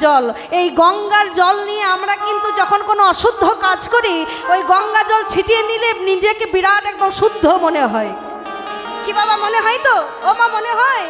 জল। এই গঙ্গার জল নিয়ে আমরা কিন্তু যখন কোনো অশুদ্ধ কাজ করি, ওই গঙ্গা জল ছিটিয়ে নিলে নিজেকে বিরাট একদম শুদ্ধ মনে হয়। কি বাবা মনে হয় তো? ও মা মনে হয়?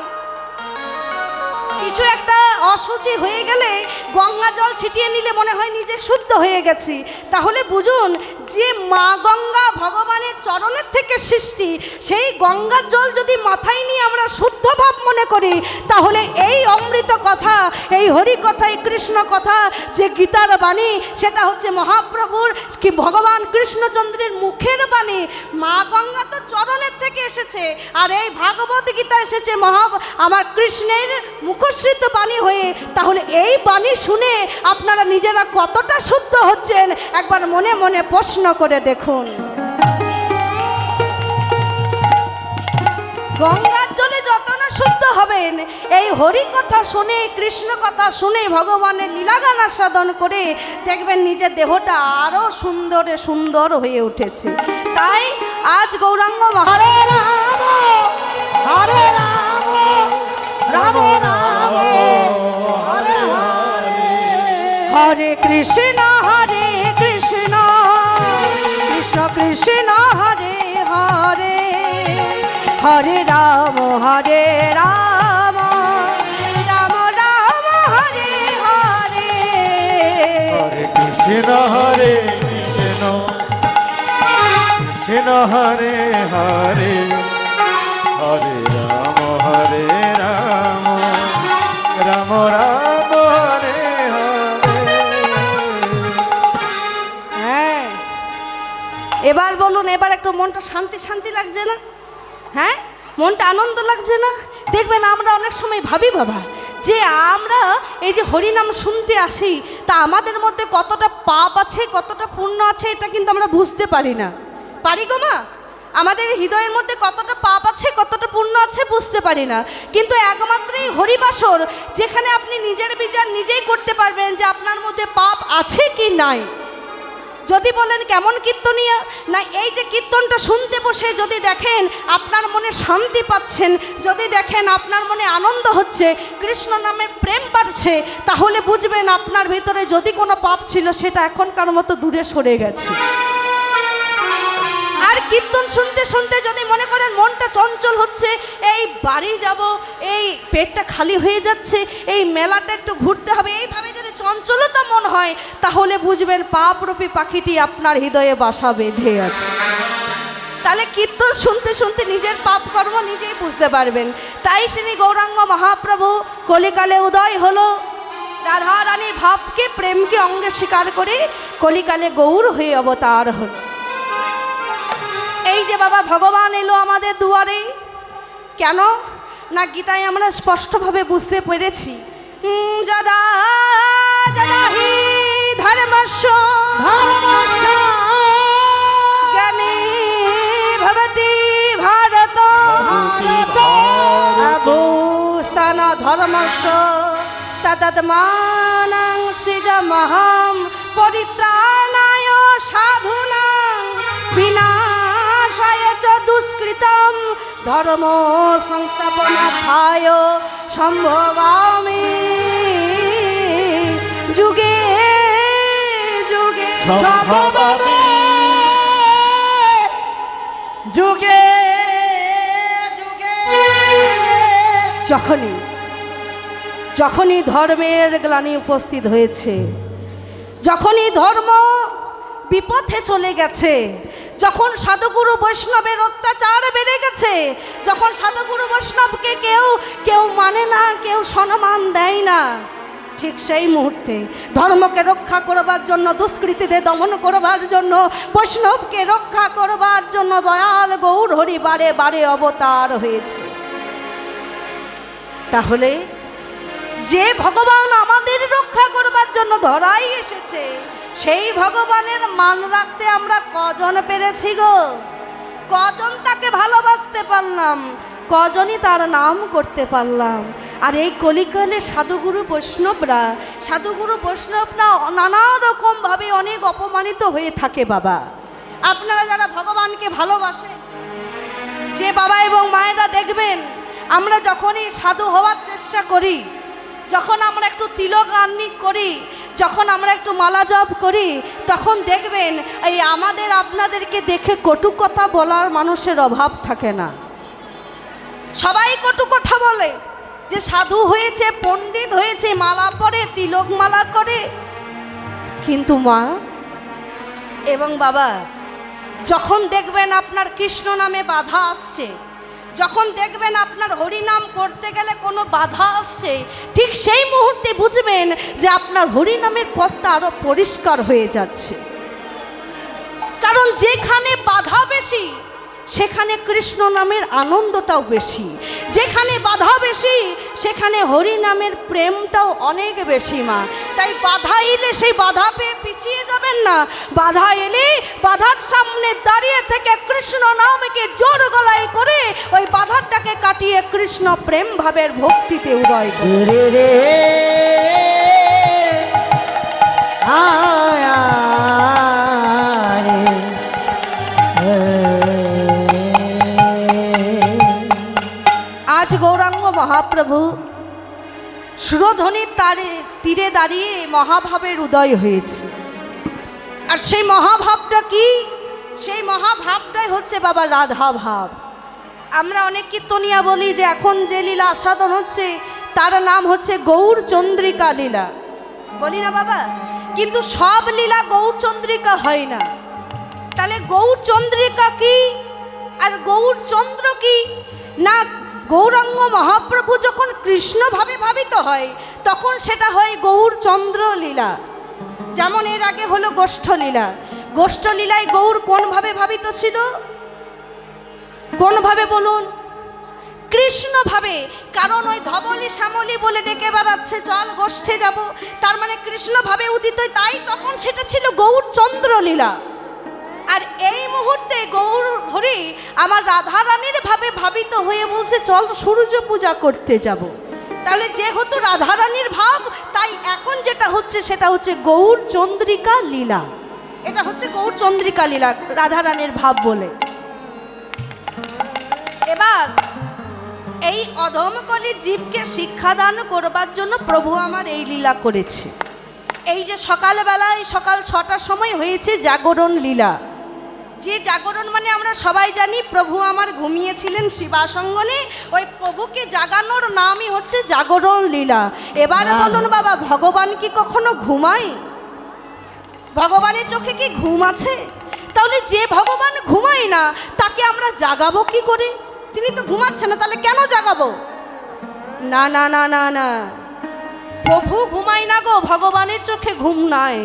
কিছু একটা অশুচি হয়ে গেলে গঙ্গা জল ছিটিয়ে নিলে মনে হয় নিজে শুদ্ধ হয়ে গেছি। তাহলে বুঝুন যে মা গঙ্গা ভগবানের চরণের থেকে সৃষ্টি, সেই গঙ্গার জল যদি মাথায় নিয়ে আমরা শুদ্ধ ভাব মনে করি, তাহলে এই অমৃত কথা, এই হরি কথা, এই কৃষ্ণ কথা, যে গীতার বাণী, সেটা হচ্ছে মহাপ্রভুর কি ভগবান কৃষ্ণচন্দ্রের মুখের বাণী। মা গঙ্গা তো চরণের থেকে এসেছে, আর এই ভাগবত গীতা এসেছে আমার কৃষ্ণের মুখশ্রিত বাণী হয়ে। তাহলে এই বাণী শুনে আপনারা নিজেরা কতটা শুদ্ধ হচ্ছেন একবার মনে মনে প্রশ্ন করে দেখুন। গঙ্গার জলে যত না শুদ্ধ হবেন, এই হরি কথা শুনে, কৃষ্ণ কথা শুনে, ভগবানের লীলাগান আস্বাদন করে দেখবেন নিজের দেহটা আরো সুন্দরে সুন্দর হয়ে উঠেছে। তাই আজ গৌরাঙ্গ হরে রাম হরে রাম রাম রাম হরে হরে, হরে কৃষ্ণ কৃষ্ণ কৃষ্ণ হরে হরে, হরে রাম রাম রাম হরে হরে, হরে কৃষ্ণ কৃষ্ণ হরে হরে, হরে রাম রাম রাম হরে হরে। হ্যাঁ, এবার বলুন, এবার একটু মনটা শান্তি শান্তি লাগছে না? হ্যাঁ, মনটা আনন্দ লাগছে না? দেখবেন আমরা অনেক সময় ভাবি বাবা, যে আমরা এই যে হরিনাম শুনতে আসি, তা আমাদের মধ্যে কতটা পাপ আছে, কতটা পুণ্য আছে, এটা কিন্তু আমরা বুঝতে পারি না। পারি গো মা? আমাদের হৃদয়ের মধ্যে কতটা পাপ আছে, কতটা পুণ্য আছে বুঝতে পারি না। কিন্তু একমাত্র এই হরিবাসর, যেখানে আপনি নিজের বিচার নিজেই করতে পারবেন যে আপনার মধ্যে পাপ আছে কি নাই। যদি বলেন কেমন কীর্তনিয়া, না এই যে কীর্তনটা শুনতে বসে যদি দেখেন আপনার মনে শান্তি পাচ্ছেন, যদি দেখেন আপনার মনে আনন্দ হচ্ছে, কৃষ্ণ নামে প্রেম বাড়ছে, তাহলে বুঝবেন আপনার ভিতরে যদি কোনো পাপ ছিল সেটা এখনকার মতো দূরে সরে গেছে। আর কীর্তন শুনতে শুনতে যদি মনে করেন মনটা চঞ্চল হচ্ছে, এই বাড়ি যাব, এই পেটটা খালি হয়ে যাচ্ছে, এই মেলাটা একটু ঘুরতে হবে, এইভাবে যদি চঞ্চলতা মন হয়, তাহলে বুঝবেন পাপরূপী পাখিটি আপনার হৃদয়ে বাসা বেঁধে আছে। তাহলে কীর্তন শুনতে শুনতে নিজের পাপ কর্ম নিজেই বুঝতে পারবেন। তাই শ্রী গৌরাঙ্গ মহাপ্রভু কলিকালে উদয় হলো, রাধা রানীর ভাবকে, প্রেমকে অঙ্গে স্বীকার করে কলিকালে গৌর হয়ে অবতার হলো। এই যে বাবা ভগবান এলো আমাদের দুয়ারে, কেন না গীতায় আমরা স্পষ্টভাবে বুঝতে পেরেছি, যদা যদা হি ধর্মস্য জ্ঞানী ভবতি ভারত অভূস্থান ধর্মস্য তদত্মানং সৃজমহং পরিত্রাণায় সাধুনাং বিনাশায় চ দুষ্কৃতম ধর্ম সংস্থাপনার্থায় সম্ভবামি যুগে যুগে সম্ভবামি যুগে যুগে। যখনই ধর্মের গ্লানি উপস্থিত হয়েছে, যখনই ধর্ম বিপথে চলে গেছে, যখন সাধুগুরু বৈষ্ণবের অত্যাচার বেড়ে গেছে, যখন সাধুগুরু বৈষ্ণবকে কেউ মানে না, কেউ সম্মান দেয় না, ঠিক সেই মুহূর্তে ধর্মকে রক্ষা করবার জন্য, দুষ্কৃতীদের দমন করবার জন্য, বৈষ্ণবকে রক্ষা করবার জন্য দয়াল গৌর হরি বারে বারে অবতার হয়েছে। তাহলে যে ভগবান আমাদের রক্ষা করবার জন্য ধরাই এসেছে, সেই ভগবানের মান রাখতে আমরা কজন পেরেছি গো? কজন তাকে ভালোবাসতে পারলাম? কজনই তার নাম করতে পারলাম? আর এই কলিকালে সাধুগুরু বৈষ্ণবরা নানা রকমভাবে অনেক অপমানিত হয়ে থাকে বাবা। আপনারা যারা ভগবানকে ভালোবাসেন, যে বাবা এবং মায়েরা দেখবেন, আমরা যখনই সাধু হওয়ার চেষ্টা করি, যখন আমরা একটু তিলক আন্নি করি, যখন আমরা একটু মালা জপ করি, তখন দেখবেন এই আমাদের আপনাদেরকে দেখে কটু কথা বলার মানুষের অভাব থাকে না। সবাই কটু কথা বলে যে সাধু হয়েছে, পণ্ডিত হয়েছে, মালা পরে, তিলক মালা করে। কিন্তু মা এবং বাবা, যখন দেখবেন আপনার কৃষ্ণ নামে বাধা আসছে, যখন দেখবেন আপনার হরিনাম করতে গেলে কোনো বাধা আসছে, ঠিক সেই মুহূর্তে বুঝবেন যে আপনার হরিনামের পথটা আরো পরিষ্কার হয়ে যাচ্ছে। কারণ যেখানে বাধা বেশি সেখানে কৃষ্ণ নামের আনন্দটাও বেশি, যেখানে বাধা বেশি সেখানে হরি নামের প্রেমটাও অনেক বেশি মা। তাই বাধা এলে সেই বাধা পেয়ে পিছিয়ে যাবেন না, বাধা এলে বাধার সামনে দাঁড়িয়ে থেকে কৃষ্ণ নামকে জোর গলায় করে ওই বাধাটাকে কাটিয়ে কৃষ্ণ প্রেম ভাবের ভক্তিতে উদয় করে। রে রে আয়া আজ গৌরাঙ্গ মহাপ্রভু সুরধ্বনির তীরে দাঁড়িয়ে মহাভাবের উদয় হয়েছে। আর সেই মহাভাবটা কি? সেই মহাভাবটাই হচ্ছে বাবা রাধা ভাব। আমরা অনেক কীর্তনিয়া বলি যে এখন যে লীলা আস্বাদন হচ্ছে তার নাম হচ্ছে গৌর চন্দ্রিকা লীলা, বলি না বাবা? কিন্তু সব লীলা গৌর চন্দ্রিকা হয় না। তাহলে গৌর চন্দ্রিকা কি আর গৌর চন্দ্র কি? না, গৌরাঙ্গ মহাপ্রভু যখন কৃষ্ণভাবে ভাবিত হয় তখন সেটা হয় গৌরচন্দ্র লীলা। যেমন এর আগে হলো গোষ্ঠ লীলা। গোষ্ঠ লীলায় গৌর কোনভাবে ভাবিত ছিল? কোনভাবে বলুন? কৃষ্ণভাবে। কারণ ওই ধবলি শ্যামলি বলে ডেকে বেড়াচ্ছে চল গোষ্ঠে যাব, তার মানে কৃষ্ণভাবে উদিত, তাই তখন সেটা ছিল গৌরচন্দ্র লীলা। আর এই মুহূর্তে গৌর হরি আমার রাধারানীর ভাবে ভাবিত হয়ে বলছে চল সূর্য পূজা করতে যাব। তাহলে যেহেতু রাধারানীর ভাব, তাই এখন যেটা হচ্ছে সেটা হচ্ছে গৌর চন্দ্রিকা লীলা। এটা হচ্ছে গৌর চন্দ্রিকা লীলা, রাধারানীর ভাব বলে। এবার এই অধমকলির জীবকে শিক্ষাদান করবার জন্য প্রভু আমার এই লীলা করেছে। এই যে সকালবেলায় সকাল 6টার সময় হয়েছে জাগরণ লীলা। যে জাগরণ মানে আমরা সবাই জানি প্রভু আমার ঘুমিয়েছিলেন শিবাসঙ্গনে, ওই প্রভুকে জাগানোর নামই হচ্ছে জাগরণ লীলা। এবার বলুন বাবা, ভগবান কি কখনো ঘুমায়? ভগবানের চোখে কি ঘুম আছে? তাহলে যে ভগবান ঘুমায় না তাকে আমরা জাগাবো কি করে? তিনি তো ঘুমাচ্ছে না, তাহলে কেন জাগাবো? না না না না না, প্রভু ঘুমায় না গো, ভগবানের চোখে ঘুম নাই।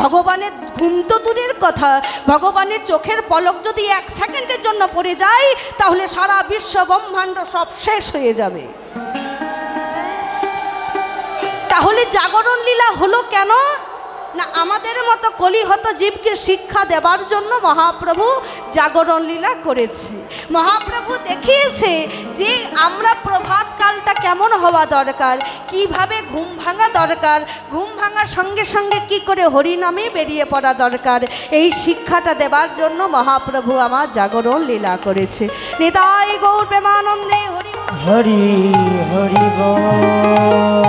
ভগবানের ঘুম তো দূরের কথা, ভগবানের চোখের পলক যদি 1 সেকেন্ডের জন্য পড়ে যায় তাহলে সারা বিশ্ব ব্রহ্মাণ্ড সব শেষ হয়ে যাবে। তাহলে জাগরণ লীলা হলো কেন? না, আমাদের মতো কলিহত জীবকে শিক্ষা দেবার জন্য মহাপ্রভু জাগরণ লীলা করেছে। মহাপ্রভু দেখিয়েছে যে আমরা প্রভাতকালটা কেমন হওয়া দরকার, কিভাবে ঘুম ভাঙা দরকার, ঘুম ভাঙার সঙ্গে সঙ্গে কি করে হরিনামে বেরিয়ে পড়া দরকার, এই শিক্ষাটা দেবার জন্য মহাপ্রভু আমার জাগরণ লীলা করেছে। নিতাই গৌর প্রেমানন্দে হরি হরি হরি বল।